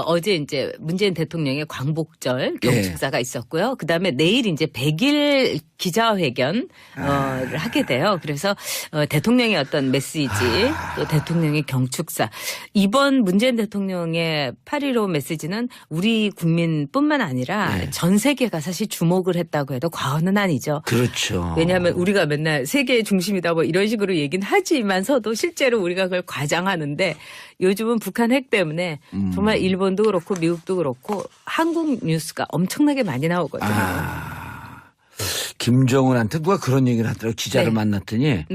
어제 이제 문재인 대통령의 광복절 경축사가 있었고요. 그다음에 내일 이제 100일 기자회견 를 하게 돼요. 그래서 대통령의 어떤 메시지 또 대통령의 경축사. 이번 문재인 대통령의 8.15 메시지는 우리 국민뿐만 아니라 전 세계가 사실 주목을 했다고 해도 과언은 아니죠. 그렇죠. 왜냐하면 우리가 맨날 세계의 중심이다 뭐 이런 식으로 얘기는 하지만서도 실제로 우리가 그걸 과장하는데 요즘은 북한 핵 때문에 정말 일본도 그렇고 미국도 그렇고 한국 뉴스가 엄청나게 많이 나오거든요. 김정은한테 누가 그런 얘기를 하더라고요. 기자를 만났더니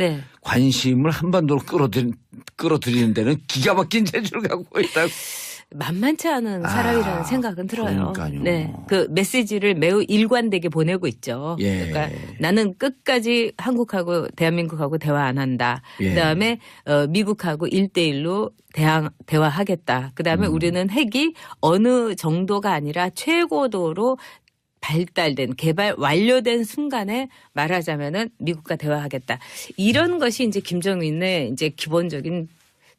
관심을 한반도로 끌어들이는 데는 기가 막힌 재주를 갖고 있다고. 만만치 않은 사람이라는 생각은 들어요. 그러니까요. 네, 그 메시지를 매우 일관되게 보내고 있죠. 그러니까 나는 끝까지 한국하고 대한민국하고 대화 안 한다. 그다음에 미국하고 1대1로 대화하겠다. 그다음에 우리는 핵이 어느 정도가 아니라 최고도로 발달된 개발 완료된 순간에 말하자면은 미국과 대화하겠다. 이런 것이 이제 김정은의 이제 기본적인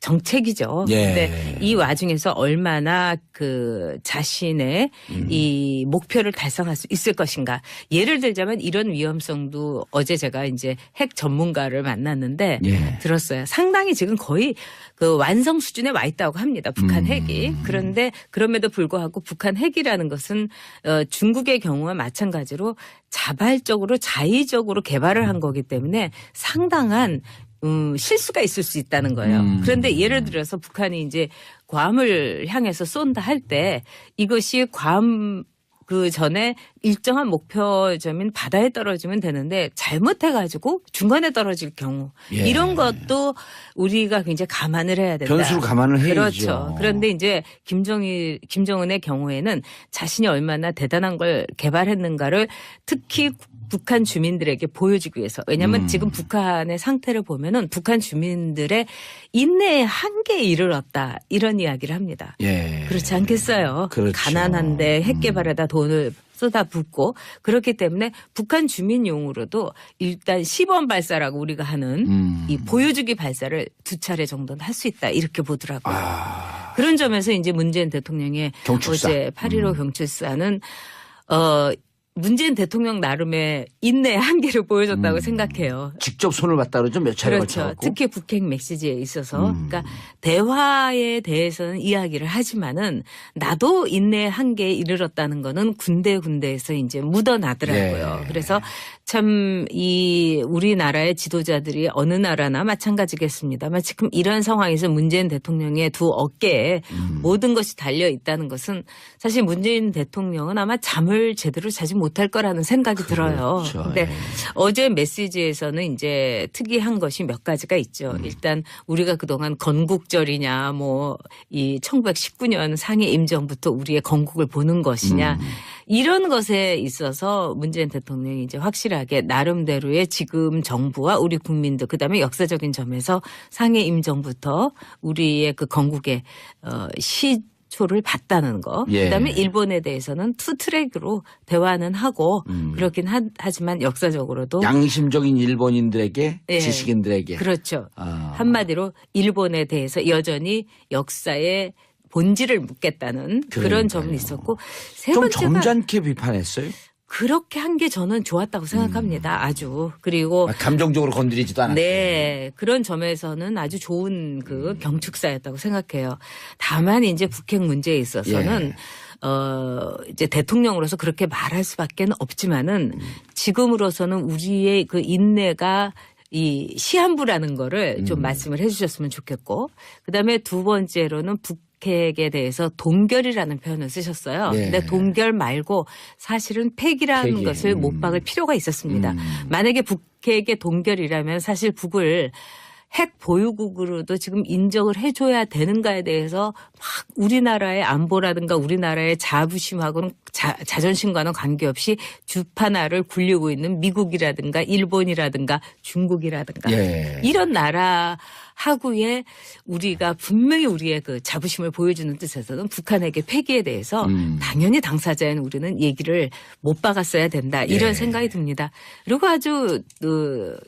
정책이죠. 근데 이 와중에서 얼마나 그 자신의 이 목표를 달성할 수 있을 것인가. 예를 들자면 이런 위험성도 어제 제가 이제 핵 전문가를 만났는데 들었어요. 상당히 지금 거의 그 완성 수준에 와 있다고 합니다. 북한 핵이. 그런데 그럼에도 불구하고 북한 핵이라는 것은 중국의 경우와 마찬가지로 자발적으로 자의적으로 개발을 한 거기 때문에 상당한 실수가 있을 수 있다는 거예요. 그런데 예를 들어서 북한이 이제 괌을 향해서 쏜다 할 때 이것이 괌 그 전에 일정한 목표점인 바다에 떨어지면 되는데 잘못해가지고 중간에 떨어질 경우 이런 것도 우리가 굉장히 감안을 해야 된다. 변수를 감안을 해야죠. 그렇죠. 그런데 이제 김정은의 경우에는 자신이 얼마나 대단한 걸 개발했는가를 특히 북한 주민들에게 보여주기 위해서. 왜냐하면 지금 북한의 상태를 보면은 북한 주민들의 인내의 한계에 이르렀다. 이런 이야기를 합니다. 그렇지 않겠어요. 그렇죠. 가난한데 핵 개발에다 돈을 쏟아붓고 그렇기 때문에 북한 주민용으로도 일단 시범 발사라고 우리가 하는 이 보여주기 발사를 2차례 정도는 할 수 있다. 이렇게 보더라고요. 그런 점에서 이제 문재인 대통령의 경축사. 어제 8.15 경축사는 문재인 대통령 나름의 인내의 한계를 보여줬다고 생각해요. 직접 손을 봤다 그러죠. 몇 차례 그렇죠. 걸쳐갖고. 특히 북핵 메시지에 있어서. 그러니까 대화에 대해서는 이야기를 하지만은 나도 인내의 한계에 이르렀다는 거는 군데에서 이제 묻어나더라고요. 그래서 참 이 우리나라의 지도자들이 어느 나라나 마찬가지겠습니다만 지금 이런 상황에서 문재인 대통령의 두 어깨에 모든 것이 달려 있다는 것은 사실 문재인 대통령은 아마 잠을 제대로 자지 못할 거라는 생각이 들어요. 그런데 어제 메시지에서는 이제 특이한 것이 몇 가지가 있죠. 일단 우리가 그동안 건국절이냐 뭐 이 1919년 상해 임정부터 우리의 건국을 보는 것이냐 이런 것에 있어서 문재인 대통령이 이제 확실하게 나름대로의 지금 정부와 우리 국민들 그다음에 역사적인 점에서 상해 임정부터 우리의 그 건국의 시초를 봤다는 거. 그다음에 일본에 대해서는 투트랙으로 대화는 하고 그렇긴 하지만 역사적으로도 양심적인 일본인들에게 지식인들에게 그렇죠. 한마디로 일본에 대해서 여전히 역사의 본질을 묻겠다는 그런 점은 있었고 세 좀 번째가 점잖게 비판했어요. 그렇게 한 게 저는 좋았다고 생각합니다. 아주. 그리고 감정적으로 건드리지도 않았어요. 네. 그런 점에서는 아주 좋은 그 경축사였다고 생각해요. 다만 이제 북핵 문제에 있어서는 이제 대통령으로서 그렇게 말할 수밖에 없지만은 지금으로서는 우리의 그 인내가 이 시한부라는 거를 좀 말씀을 해 주셨으면 좋겠고 그다음에 두 번째로는 북핵에 대해서 동결이라는 표현을 쓰셨어요. 근데 동결 말고 사실은 폐기라는 것을 못 박을 필요가 있었습니다. 만약에 북핵의 동결이라면 사실 북을 핵 보유국으로도 지금 인정을 해줘야 되는가에 대해서 막 우리나라의 안보라든가 우리나라의 자부심하고는 자존심과는 관계없이 주판알을 굴리고 있는 미국이라든가 일본이라든가 중국이라든가 이런 나라하고의 우리가 분명히 우리의 그 자부심을 보여주는 뜻에서는 북한에게 폐기에 대해서 당연히 당사자인 우리는 얘기를 못 박았어야 된다. 이런 생각이 듭니다. 그리고 아주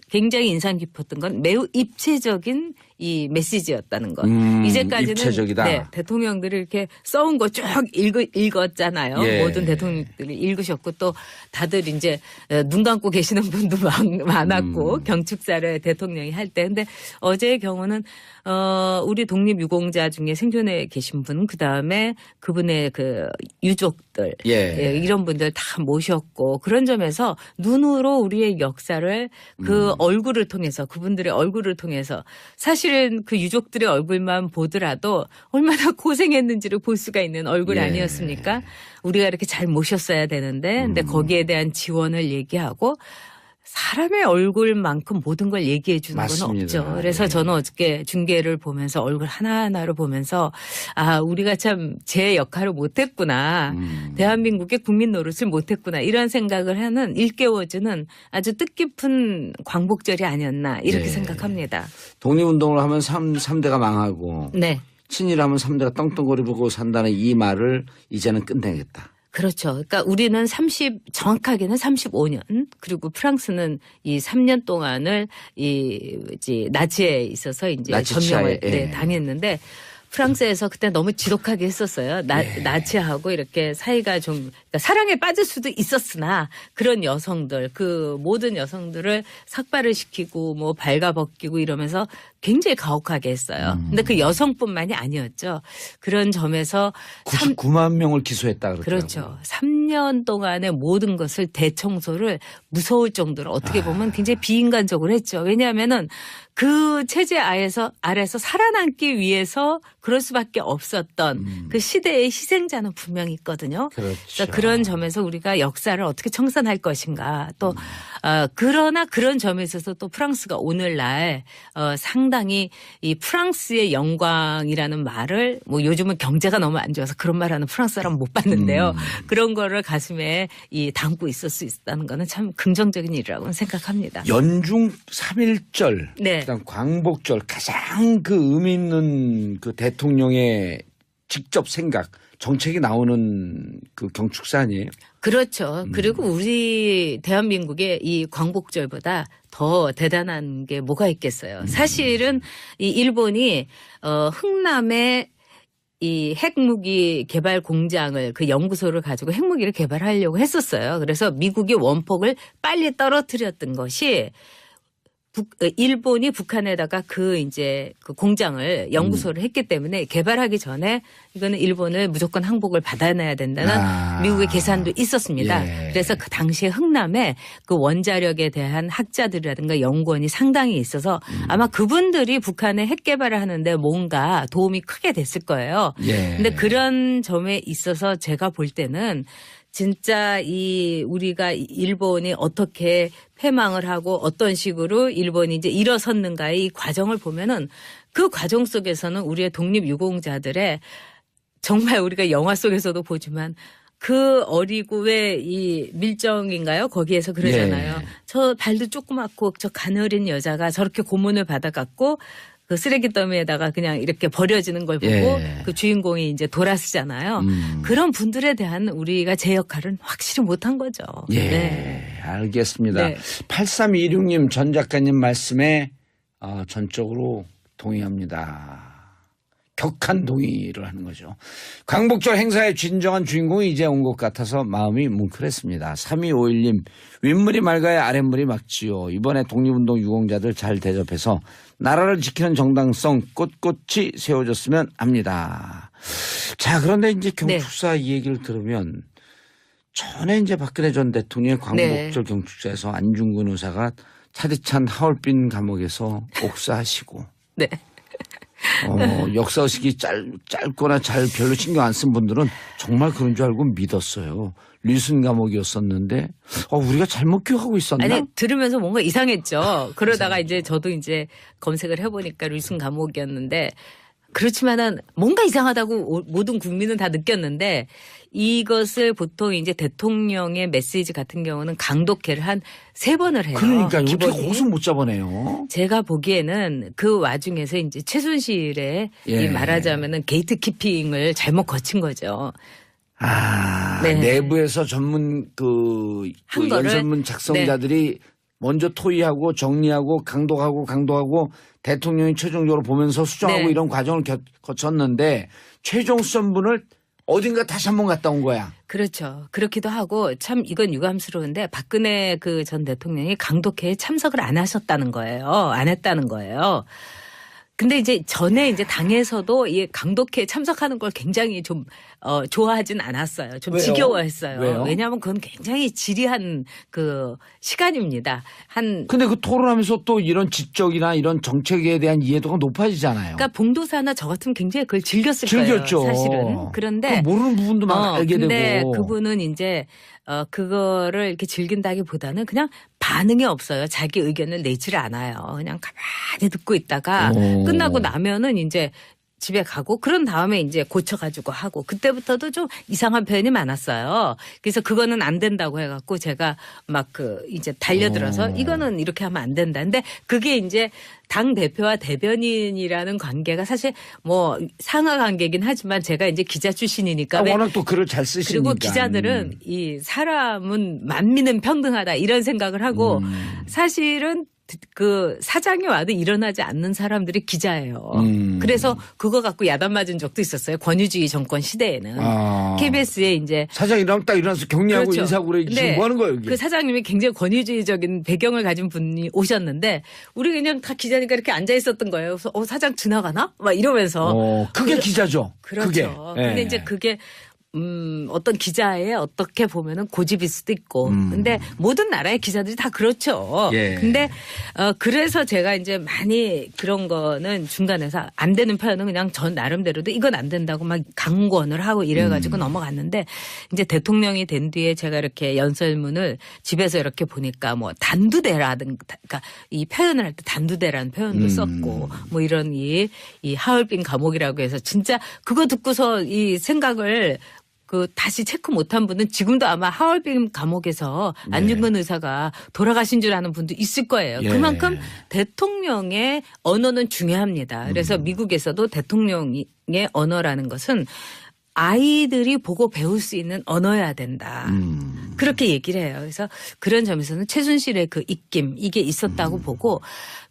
굉장히 인상 깊었던 건 매우 입체적인 이 메시지였다는 것. 이제까지는 입체적이다. 네, 대통령들이 이렇게 써온 거 쭉 읽었잖아요. 예. 모든 대통령들이 읽으셨고 또 다들 이제 눈 감고 계시는 분도 많았고 경축사를 대통령이 할 때. 근데 어제의 경우는 우리 독립유공자 중에 생존해 계신 분, 그 다음에 그분의 그 유족들, 예, 이런 분들 다 모셨고 그런 점에서 눈으로 우리의 역사를 그 얼굴을 통해서 그분들의 얼굴을 통해서 사실은 그 유족들의 얼굴만 보더라도 얼마나 고생했는지를 볼 수가 있는 얼굴이 아니었습니까? 우리가 이렇게 잘 모셨어야 되는데, 근데 거기에 대한 지원을 얘기하고 사람의 얼굴만큼 모든 걸 얘기해 주는 건 없죠. 그래서 저는 어저께 중계를 보면서 얼굴 하나하나를 보면서 아, 우리가 참 제 역할을 못했구나. 대한민국의 국민 노릇을 못했구나. 이런 생각을 하는 일깨워주는 아주 뜻깊은 광복절이 아니었나 이렇게 생각합니다. 독립운동을 하면 3대가 망하고 친일하면 3대가 떵떵거리고 산다는 이 말을 이제는 끝내겠다. 그렇죠. 그러니까 우리는 정확하게는 35년, 그리고 프랑스는 이 3년 동안을 나치에 있어서 이제 점령을 당했는데 프랑스에서 그때 너무 지독하게 했었어요. 나치하고 이렇게 사이가 좀 그러니까 사랑에 빠질 수도 있었으나 그런 여성들, 그 모든 여성들을 삭발을 시키고 뭐 발가벗기고 이러면서 굉장히 가혹하게 했어요. 근데 그 여성뿐만이 아니었죠. 그런 점에서 99만 명을 기소했다 그러더라고요. 그렇죠. 3년 동안의 모든 것을 대청소를 무서울 정도로 어떻게 보면 굉장히 비인간적으로 했죠. 왜냐하면은 그 체제 아래서 살아남기 위해서 그럴 수밖에 없었던 그 시대의 희생자는 분명히 있거든요. 그렇죠. 그런 점에서 우리가 역사를 어떻게 청산할 것인가 또 그러나 그런 점에 있어서 또 프랑스가 오늘날 상당히 이 프랑스의 영광이라는 말을 뭐 요즘은 경제가 너무 안 좋아서 그런 말하는 프랑스 사람 못 봤는데요. 그런 거를 가슴에 담고 있을 수 있다는 거는 참 긍정적인 일이라고 생각합니다. 연중 3.1절 그다음 광복절 가장 그 의미 있는 그 대통령의 직접 생각 정책이 나오는 그 경축사 아니에요? 그렇죠. 그리고 우리 대한민국의 이 광복절보다 더 대단한 게 뭐가 있겠어요. 사실은 이 일본이 흥남에 이 핵무기 개발 공장을 그 연구소를 가지고 핵무기를 개발하려고 했었어요. 그래서 미국이 원폭을 빨리 떨어뜨렸던 것이 일본이 북한에다가 그 공장을 연구소를 했기 때문에 개발하기 전에 이거는 일본을 무조건 항복을 받아내야 된다는 미국의 계산도 있었습니다. 그래서 그 당시에 흥남에 그 원자력에 대한 학자들이라든가 연구원이 상당히 있어서 아마 그분들이 북한의 핵 개발을 하는데 뭔가 도움이 크게 됐을 거예요. 근데 그런 점에 있어서 제가 볼 때는 진짜 우리가 일본이 어떻게 패망을 하고 어떤 식으로 일본이 이제 일어섰는가의 이 과정을 보면은 그 과정 속에서는 우리의 독립유공자들의 정말 우리가 영화 속에서도 보지만 그 어리고 왜 이 밀정인가요? 거기에서 그러잖아요. 저 발도 조그맣고 저 가녀린 여자가 저렇게 고문을 받아갖고 그 쓰레기 더미에다가 그냥 이렇게 버려지는 걸 보고 그 주인공이 이제 돌아서잖아요. 그런 분들에 대한 우리가 제 역할은 확실히 못한 거죠. 알겠습니다. 8326님 전 작가님 말씀에 전적으로 동의합니다. 격한 동의를 하는 거죠. 광복절 행사의 진정한 주인공이 이제 온 것 같아서 마음이 뭉클했습니다. 3251님 윗물이 맑아야 아랫물이 맑지요. 이번에 독립운동 유공자들 잘 대접해서 나라를 지키는 정당성 꼿꼿이 세워졌으면 합니다. 자, 그런데 이제 경축사 이 얘기를 들으면 전에 이제 박근혜 전 대통령의 광복절 경축사에서 안중근 의사가 차디찬 하얼빈 감옥에서 옥사하시고 역사의식이 짧거나 잘 별로 신경 안 쓴 분들은 정말 그런 줄 알고 믿었어요. 류순 감옥이었었는데 우리가 잘못 기억하고 있었나? 아니 들으면서 뭔가 이상했죠. 그러다가 이제 저도 이제 검색을 해보니까 류순 감옥이었는데 그렇지만은 뭔가 이상하다고 모든 국민은 다 느꼈는데 이것을 보통 이제 대통령의 메시지 같은 경우는 강독회를 한 3번을 해요. 그러니까 어떻게 거기서 못 잡아내요? 제가 보기에는 그 와중에서 이제 최순실의 이 말하자면은 게이트키핑을 잘못 거친 거죠. 내부에서 전문 그 연설문 작성자들이 먼저 토의하고 정리하고 강독하고 대통령이 최종적으로 보면서 수정하고 네. 이런 과정을 거쳤는데 최종 수정분을 어딘가 다시 한번 갔다 온 거야. 그렇죠. 그렇기도 하고 참 이건 유감스러운데 박근혜 그 전 대통령이 강독회에 참석을 안 하셨다는 거예요. 안 했다는 거예요. 근데 이제 전에 이제 당에서도 이 강독회에 참석하는 걸 굉장히 좀 좋아하진 않았어요. 좀 왜요? 지겨워했어요. 왜요? 왜냐하면 그건 굉장히 지리한 그 시간입니다. 근데 그 토론하면서 또 이런 지적이나 이런 정책에 대한 이해도가 높아지잖아요. 그러니까 봉도사나 저 같으면 굉장히 그걸 즐겼을 즐겼죠. 거예요. 사실은. 그런데 모르는 부분도 막 알게 근데 되고. 그분은 이제 그거를 이렇게 즐긴다기보다는 그냥 반응이 없어요. 자기 의견을 내지를 않아요. 그냥 가만히 듣고 있다가 끝나고 나면은 이제 집에 가고 그런 다음에 이제 고쳐가지고 하고 그때부터도 좀 이상한 표현이 많았어요. 그래서 그거는 안 된다고 해갖고 제가 막 이제 달려들어서 이거는 이렇게 하면 안 된다. 근데 그게 이제 당 대표와 대변인이라는 관계가 사실 뭐 상하 관계긴 하지만 제가 이제 기자 출신이니까 워낙 또 글을 잘 쓰시니까. 그리고 기자들은 이 사람은 만민은 평등하다 이런 생각을 하고 사실은 그 사장이 와도 일어나지 않는 사람들이 기자예요. 그래서 그거 갖고 야단 맞은 적도 있었어요. 권위주의 정권 시대에는. KBS에 이제. 사장이 일어나면 딱 일어나서 격리하고 그렇죠. 인사하고 그래. 지금 뭐 하는 거예요, 여기? 그 사장님이 굉장히 권위주의적인 배경을 가진 분이 오셨는데 우리 그냥 다 기자니까 이렇게 앉아 있었던 거예요. 그래서 사장 지나가나? 막 이러면서. 그게 기자죠. 그렇죠. 그게. 근데 이제 그게 어떤 기자의 어떻게 보면은 고집일 수도 있고. 근데 모든 나라의 기자들이 다 그렇죠. 예. 근데 그래서 제가 이제 많이 그런 거는 중간에서 안 되는 표현은 그냥 전 나름대로도 이건 안 된다고 막 강권을 하고 이래가지고 넘어갔는데 이제 대통령이 된 뒤에 제가 이렇게 연설문을 집에서 이렇게 보니까 뭐 단두대라든가 그러니까 이 표현을 할 때 단두대라는 표현도 썼고 뭐 이런 이 하얼빈 감옥이라고 해서 진짜 그거 듣고서 이 생각을 다시 체크 못한 분은 지금도 아마 하얼빈 감옥에서 안중근 의사가 돌아가신 줄 아는 분도 있을 거예요. 예. 그만큼 대통령의 언어는 중요합니다. 그래서 미국에서도 대통령의 언어라는 것은 아이들이 보고 배울 수 있는 언어여야 된다. 그렇게 얘기를 해요. 그래서 그런 점에서는 최순실의 그 입김 이게 있었다고 보고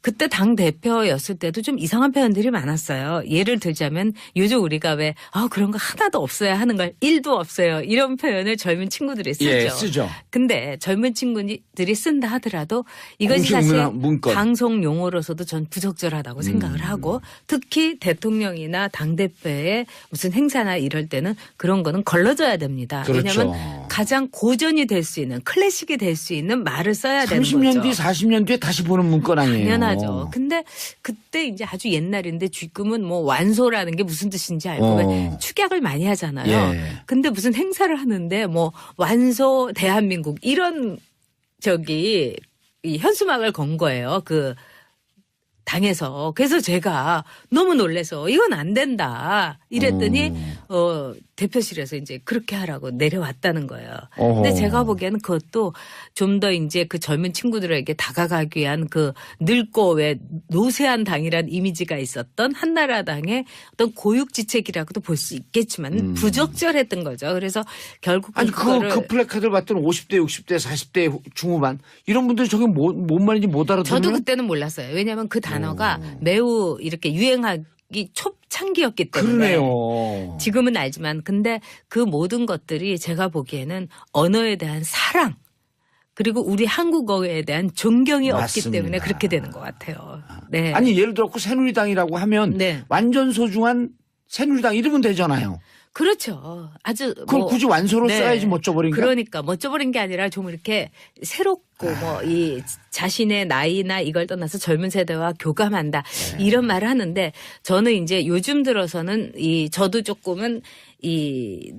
그때 당 대표였을 때도 좀 이상한 표현들이 많았어요. 예를 들자면 요즘 우리가 왜 그런 거 하나도 없어야 하는 걸 1도 없어요. 이런 표현을 젊은 친구들이 쓰죠. 예, 쓰죠. 근데 젊은 친구들이 쓴다 하더라도 이것이 공식 사실 문건. 방송 용어로서도 전 부적절하다고 생각을 하고 특히 대통령이나 당대표의 무슨 행사나 이럴 때는 그런 거는 걸러져야 됩니다. 그렇죠. 왜냐하면 가장 고전이 될 수 있는 클래식이 될 수 있는 말을 써야 되는 거죠. 30년 뒤 40년 뒤에 다시 보는 문건 아니에요. 당연하죠. 근데 그때 이제 아주 옛날인데 지금은 뭐 완소라는 게 무슨 뜻인지 알고 축약을 많이 하잖아요. 예. 근데 무슨 행사를 하는데 뭐 완소 대한민국 이런 이 현수막을 건 거예요. 당에서. 그래서 제가 너무 놀래서 이건 안 된다. 이랬더니 대표실에서 이제 그렇게 하라고 내려왔다는 거예요. 근데 제가 보기에는 그것도 좀 더 이제 그 젊은 친구들에게 다가가기 위한 늙고 왜 노쇠한 당이란 이미지가 있었던 한나라당의 어떤 고육지책이라고도 볼 수 있겠지만 부적절했던 거죠. 그래서 결국 그 플래카드를 봤더니 50대, 60대, 40대 중후반 이런 분들이 저게 뭔 말인지 못 알아듣는. 저도 그때는 몰랐어요. 왜냐하면 그 단어가 매우 이렇게 유행하기 초창기였기 때문에. 그러네요. 지금은 알지만 근데 그 모든 것들이 제가 보기에는 언어에 대한 사랑 그리고 우리 한국어에 대한 존경이 맞습니다. 없기 때문에 그렇게 되는 것 같아요. 네. 아니 예를 들어 새누리당이라고 하면 네. 완전 소중한 새누리당 이러면 되잖아요. 그렇죠. 아주 그걸 굳이 완소로 네. 써야지 멋져버린가? 그러니까 멋져버린 게 아니라 좀 이렇게 새롭고 이 자신의 나이나 이걸 떠나서 젊은 세대와 교감한다 이런 말을 하는데 저는 이제 요즘 들어서는 저도 조금은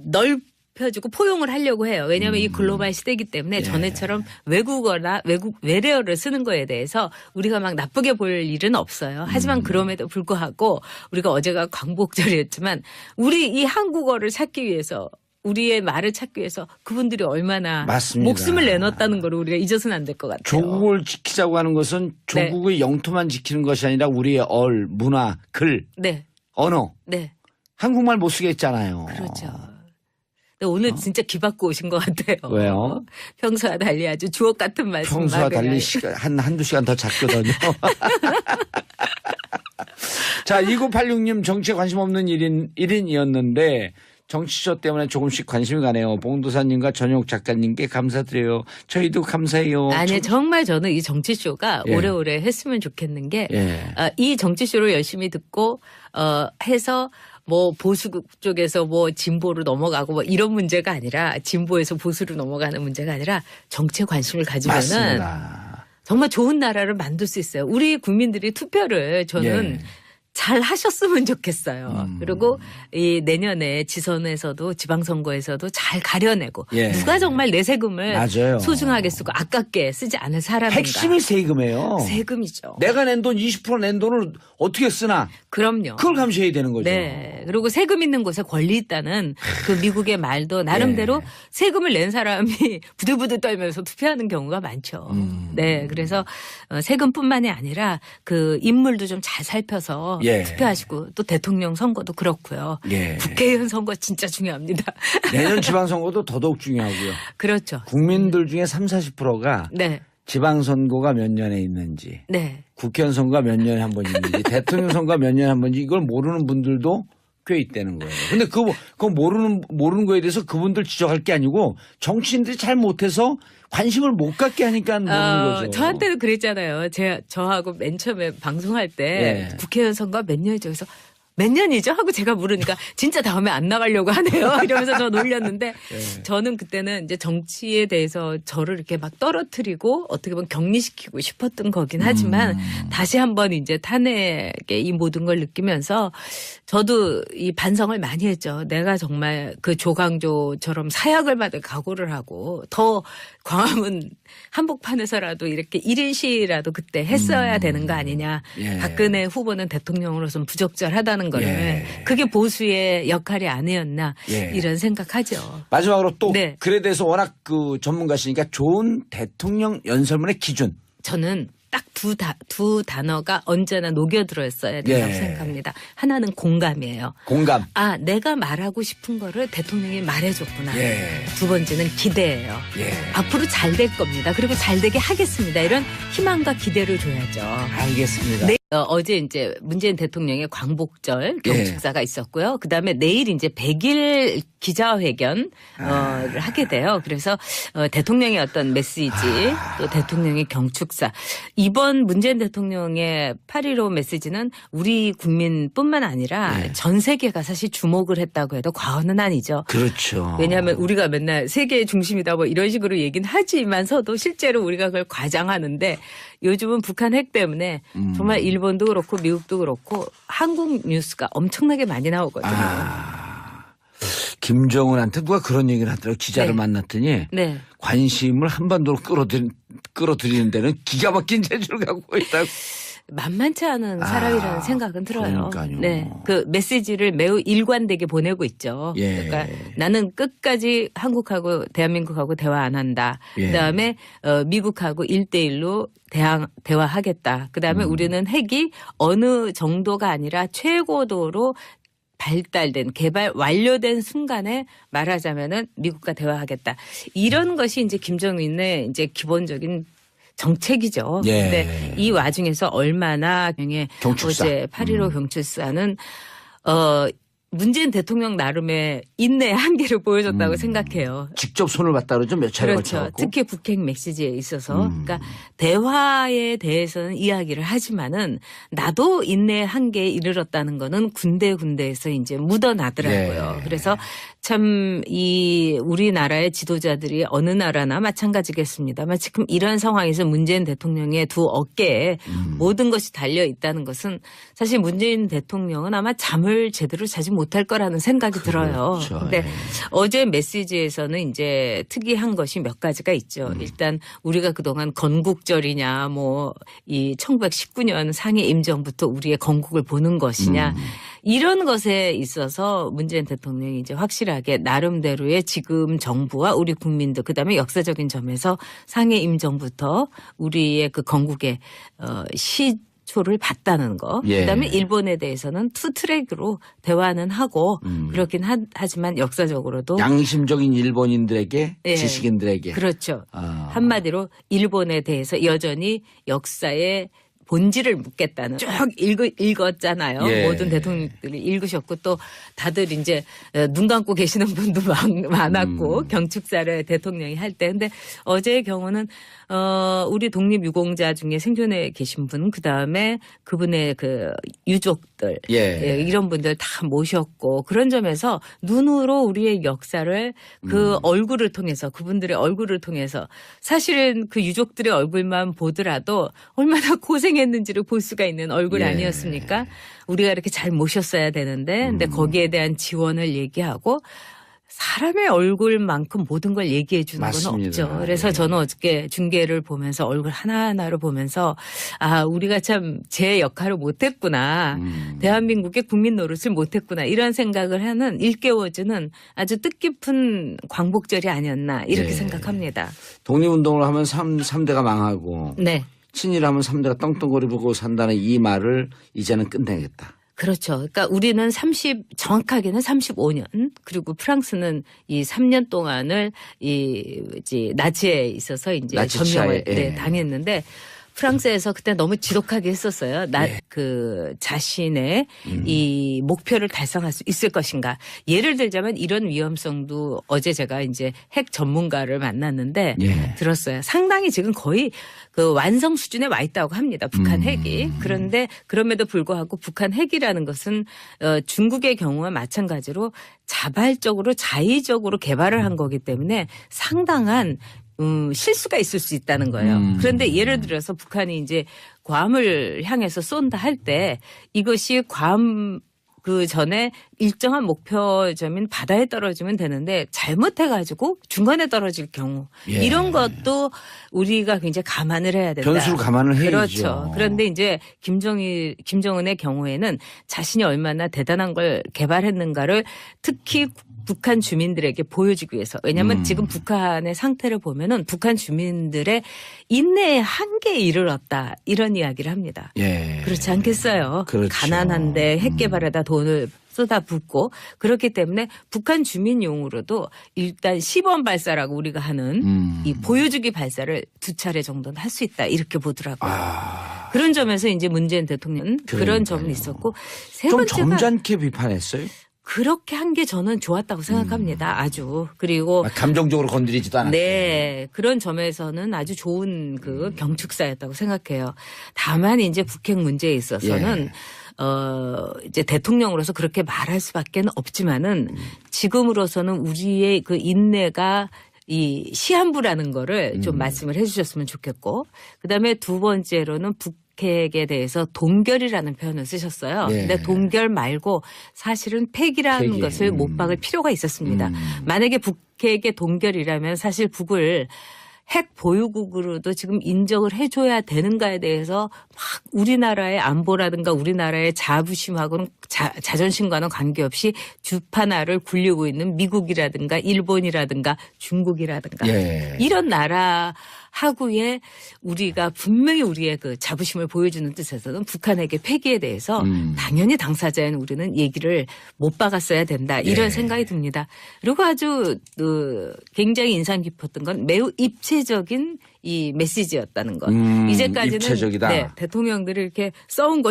넓혀주고 포용을 하려고 해요. 왜냐하면 이 글로벌 시대이기 때문에 전에처럼 외국어나 외래어를 쓰는 거에 대해서 우리가 막 나쁘게 볼 일은 없어요. 하지만 그럼에도 불구하고 우리가 어제가 광복절이었지만 우리 이 한국어를 찾기 위해서 우리의 말을 찾기 위해서 그분들이 얼마나 맞습니다. 목숨을 내놓았다는 걸 우리가 잊어서는 안 될 것 같아요. 조국을 지키자고 하는 것은 조국의 영토만 지키는 것이 아니라 우리의 문화, 글, 네. 언어. 네. 한국말 못 쓰겠잖아요. 그렇죠. 근데 오늘 진짜 기받고 오신 것 같아요. 왜요? 평소와 달리 아주 주옥 같은 말씀. 평소와 달리 한두 시간 더 잤거든요. 자, 2986님 정치에 관심 없는 1인이었는데 정치쇼 때문에 조금씩 관심이 가네요. 봉도사님과 전용 작가님께 감사드려요. 저희도 감사해요. 아니 정말 저는 이 정치쇼가 예. 오래오래 했으면 좋겠는 게 예. 이 정치쇼를 열심히 듣고 해서 뭐 보수 쪽에서 뭐 진보로 넘어가고 뭐 이런 문제가 아니라 진보에서 보수로 넘어가는 문제가 아니라 정치에 관심을 가지면은 맞습니다. 정말 좋은 나라를 만들 수 있어요. 우리 국민들이 투표를 저는 예. 잘 하셨으면 좋겠어요. 그리고 이 내년에 지선에서도 지방선거에서도 잘 가려내고 예. 누가 정말 내 세금을 맞아요. 소중하게 쓰고 아깝게 쓰지 않을 사람인가. 핵심이 세금이에요. 세금이죠. 내가 낸 돈 20% 낸 돈을 어떻게 쓰나 그럼요. 그걸 감시해야 되는 거죠. 네. 그리고 세금 있는 곳에 권리 있다는 그 미국의 말도 나름대로 예. 세금을 낸 사람이 부들부들 떨면서 투표하는 경우가 많죠. 네. 그래서 세금뿐만이 아니라 그 인물도 좀 잘 살펴서 예. 투표하시고 또 대통령 선거도 그렇고요. 예. 국회의원 선거 진짜 중요합니다. 내년 지방선거도 더더욱 중요하고요. 그렇죠. 국민들 중에 30~40%가 네. 지방선거가 몇 년에 있는지 네. 국회의원 선거가 몇 년에 한 번 있는지 대통령 선거가 몇 년에 한 번인지 이걸 모르는 분들도 꽤 있다는 거예요. 근데 그거 모르는 거에 대해서 그분들 지적할 게 아니고 정치인들이 잘 못해서 관심을 못 갖게 하니까 모르는 거죠. 저한테도 그랬잖아요. 저하고 맨 처음에 방송할 때 예. 국회의원 선거 몇 년이죠? 그래서 몇 년이죠? 하고 제가 물으니까 진짜 다음에 안 나가려고 하네요. 이러면서 저 놀렸는데 예. 저는 그때는 이제 정치에 대해서 저를 이렇게 막 떨어뜨리고 어떻게 보면 격리시키고 싶었던 거긴 하지만 다시 한번 이제 탄핵의 이 모든 걸 느끼면서 저도 이 반성을 많이 했죠. 내가 정말 그 조광조처럼 사약을 받을 각오를 하고 더 광화문 한복판에서라도 이렇게 1인 시위라도 그때 했어야 되는 거 아니냐. 예. 박근혜 후보는 대통령으로서는 부적절하다는 거를 예. 그게 보수의 역할이 아니었나 예. 이런 생각하죠. 마지막으로 또 네. 글에 대해서 워낙 그 전문가시니까 좋은 대통령 연설문의 기준. 저는 딱 두 단어가 언제나 녹여들어 있어야 된다고 예. 생각합니다. 하나는 공감이에요. 공감. 아, 내가 말하고 싶은 거를 대통령이 말해줬구나. 예. 두 번째는 기대예요. 예. 앞으로 잘 될 겁니다. 그리고 잘 되게 하겠습니다. 이런 희망과 기대를 줘야죠. 알겠습니다. 네, 어제 이제 문재인 대통령의 광복절 경축사가 있었고요. 그다음에 내일 이제 100일 기자회견을 하게 돼요. 그래서 대통령의 어떤 메시지 또 대통령의 경축사. 이번 문재인 대통령의 8.15 메시지는 우리 국민뿐만 아니라 전 세계가 사실 주목을 했다고 해도 과언은 아니죠. 그렇죠. 왜냐하면 우리가 맨날 세계의 중심이다 뭐 이런 식으로 얘기는 하지만서도 실제로 우리가 그걸 과장하는데 요즘은 북한 핵 때문에 정말 일본도 그렇고 미국도 그렇고 한국 뉴스가 엄청나게 많이 나오거든요. 김정은한테 누가 그런 얘기를 하더라고요. 기자를 네. 만났더니 네. 관심을 한반도로 끌어들이는 데는 기가 막힌 재주를 갖고 있다고. 만만치 않은 사람이라는 생각은 들어요. 그러니까요. 네, 그 메시지를 매우 일관되게 보내고 있죠. 예. 그러니까 나는 끝까지 한국하고 대한민국하고 대화 안 한다. 예. 그다음에 미국하고 1대1로 대화하겠다. 그다음에 우리는 핵이 어느 정도가 아니라 최고도로 발달된 개발 완료된 순간에 말하자면은 미국과 대화하겠다. 이런 것이 이제 김정은의 이제 기본적인 정책이죠. 예. 근데 이 와중에서 얼마나 경축사. 어제 8.15 경축사는 문재인 대통령 나름의 인내의 한계를 보여줬다고 생각해요. 직접 손을 봤다 그러죠. 몇 차례 그렇죠. 걸쳐갖고. 특히 북핵 메시지에 있어서. 그러니까 대화에 대해서는 이야기를 하지만은 나도 인내의 한계에 이르렀다는 거는 군데군데에서 이제 묻어나더라고요. 예. 그래서 참 이 우리나라의 지도자들이 어느 나라나 마찬가지겠습니다만 지금 이런 상황에서 문재인 대통령의 두 어깨에 모든 것이 달려 있다는 것은 사실 문재인 대통령은 아마 잠을 제대로 자지 못할 거라는 생각이 들어요. 그렇죠. 근데 예. 어제 메시지에서는 이제 특이한 것이 몇 가지가 있죠. 일단 우리가 그동안 건국절이냐 뭐 이 1919년 상해 임정부터 우리의 건국을 보는 것이냐 이런 것에 있어서 문재인 대통령이 이제 확실하게 나름대로의 지금 정부와 우리 국민들 그다음에 역사적인 점에서 상해 임정부터 우리의 그 건국의 초를 봤다는 거. 예. 그다음에 일본에 대해서는 투 트랙으로 대화는 하고 그렇긴 하지만 역사적으로도 양심적인 일본인들에게 예. 지식인들에게 그렇죠. 한마디로 일본에 대해서 여전히 역사의 본질을 묻겠다는 쭉 읽었잖아요. 예. 모든 대통령들이 읽으셨고 또 다들 이제 눈 감고 계시는 분도 많았고 경축사를 대통령이 할 때. 근데 어제의 경우는 우리 독립유공자 중에 생존해 계신 분 그다음에 그분의 그 유족들 예. 이런 분들 다 모셨고 그런 점에서 눈으로 우리의 역사를 그 얼굴을 통해서 그분들의 얼굴을 통해서 사실은 그 유족들의 얼굴만 보더라도 얼마나 고생했는지를 볼 수가 있는 얼굴 예. 아니었습니까? 우리가 이렇게 잘 모셨어야 되는데 근데 거기에 대한 지원을 얘기하고 사람의 얼굴만큼 모든 걸 얘기해 주는 건 맞습니다. 없죠. 그래서 예. 저는 어저께 중계를 보면서 얼굴 하나하나를 보면서 아 우리가 참 제 역할을 못했구나. 대한민국의 국민 노릇을 못했구나. 이런 생각을 하는 일깨워주는 아주 뜻깊은 광복절이 아니었나 이렇게 예. 생각합니다. 독립운동을 하면 3대가 망하고 네. 친일하면 3대가 떵떵거리고 산다는 이 말을 이제는 끝내겠다. 그렇죠. 그러니까 우리는 정확하게는 35년 그리고 프랑스는 이 3년 동안을 이제 나치에 있어서 이제 나치 점령을 치하에, 예. 당했는데 프랑스에서 그때 너무 지독하게 했었어요. 그 자신의 이 목표를 달성할 수 있을 것인가. 예를 들자면 이런 위험성도 어제 제가 이제 핵 전문가를 만났는데 예. 들었어요. 상당히 지금 거의 그 완성 수준에 와 있다고 합니다. 북한 핵이. 그런데 그럼에도 불구하고 북한 핵이라는 것은 중국의 경우와 마찬가지로 자발적으로 자의적으로 개발을 한 거기 때문에 상당한 실수가 있을 수 있다는 거예요. 그런데 예를 들어서 북한이 이제 괌을 향해서 쏜다 할 때 이것이 괌 그 전에 일정한 목표점인 바다에 떨어지면 되는데 잘못해가지고 중간에 떨어질 경우 예. 이런 것도 우리가 굉장히 감안을 해야 된다. 변수를 감안을 해야죠. 그렇죠. 그런데 이제 김정은의 경우에는 자신이 얼마나 대단한 걸 개발했는가를 특히 북한 주민들에게 보여주기 위해서. 왜냐하면 지금 북한의 상태를 보면은 북한 주민들의 인내의 한계에 이르렀다. 이런 이야기를 합니다. 예. 그렇지 않겠어요? 그렇죠. 가난한데 핵 개발에다 돈을 쏟아붓고 그렇기 때문에 북한 주민용으로도 일단 시범 발사라고 우리가 하는 이 보여주기 발사를 2차례 정도는 할 수 있다. 이렇게 보더라고요. 그런 점에서 이제 문재인 대통령은 그런 점은 있었고 세 좀 번째가 점잖게 비판했어요. 그렇게 한 게 저는 좋았다고 생각합니다. 아주. 그리고 감정적으로 건드리지도 않았고. 네. 그런 점에서는 아주 좋은 그 경축사였다고 생각해요. 다만 이제 북핵 문제에 있어서는 이제 대통령으로서 그렇게 말할 수밖에 없지만은 지금으로서는 우리의 그 인내가 이 시한부라는 거를 좀 말씀을 해 주셨으면 좋겠고 그다음에 두 번째로는 북핵에 대해서 동결이라는 표현을 쓰셨어요. 네. 근데 동결 말고 사실은 폐기라는 폐기. 것을 못 박을 필요가 있었습니다. 만약에 북핵의 동결이라면 사실 북을 핵 보유국으로도 지금 인정을 해줘야 되는가에 대해서 막 우리나라의 안보라든가 우리나라의 자부심하고는 자존심과는 관계없이 주판알을 굴리고 있는 미국이라든가 일본이라든가 중국이라든가 예. 이런 나라하고의 우리가 분명히 우리의 그 자부심을 보여주는 뜻에서는 북한에게 폐기에 대해서 당연히 당사자인 우리는 얘기를 못 박았어야 된다 이런 예. 생각이 듭니다. 그리고 아주 굉장히 인상 깊었던 건 매우 입체적인 이 메시지였다는 것. 이제까지는 입체적이다. 네, 대통령들이 이렇게 써온 것